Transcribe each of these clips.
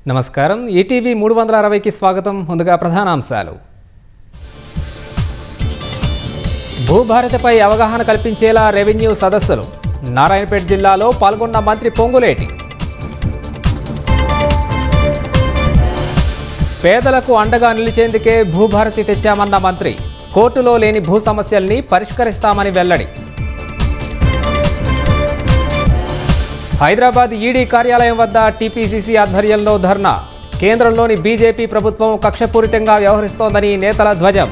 నమస్కారం ఈటీవీ 360కి స్వాగతం. ముందుగా ప్రధానాంశాలు. భూభారతిపై అవగాహన కల్పించేలా రెవెన్యూ సదస్సులు. నారాయణపేట జిల్లాలో పాల్గొన్న మంత్రి పొంగులేటి. పేదలకు అండగా నిలిచేందుకే భూభారతి తెచ్చామన్న మంత్రి. కోర్టులో లేని భూ సమస్యల్ని పరిష్కరిస్తామని వెల్లడి. హైదరాబాద్ ఈడీ కార్యాలయం వద్ద టీపీసీసీ ఆధ్వర్యంలో ధర్నా. కేంద్రంలోని బీజేపీ ప్రభుత్వం కక్షపూరితంగా వ్యవహరిస్తోందని నేతల ధ్వజం.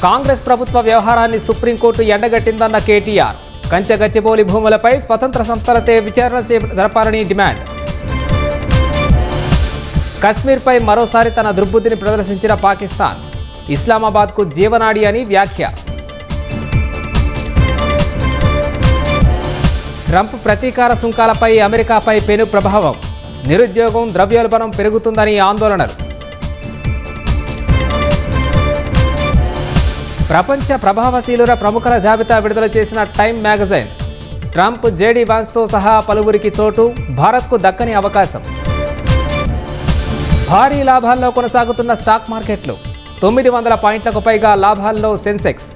కాంగ్రెస్ ప్రభుత్వ వ్యవహారాన్ని సుప్రీంకోర్టు ఎండగట్టిందన్న కేటీఆర్. కంచెగచ్చిబౌలి భూములపై స్వతంత్ర సంస్థలతో విచారణ జరపాలని డిమాండ్. కశ్మీర్పై మరోసారి తన దుర్బుద్ధిని ప్రదర్శించిన పాకిస్తాన్. ఇస్లామాబాద్కు జీవనాడి అని వ్యాఖ్య. ట్రంప్ ప్రతీకార సుంకాలపై అమెరికాపై పెను ప్రభావం. నిరుద్యోగం, ద్రవ్యోల్బణం పెరుగుతుందని ఆందోళనలు. ప్రపంచ ప్రభావశీలుర ప్రముఖుల జాబితా విడుదల చేసిన టైమ్ మ్యాగజైన్. ట్రంప్, జేడీ వాన్స్తో సహా పలువురికి చోటు. భారత్కు దక్కని అవకాశం. భారీ లాభాల్లో కొనసాగుతున్న స్టాక్ మార్కెట్లు. 900 పాయింట్లకు పైగా లాభాల్లో సెన్సెక్స్.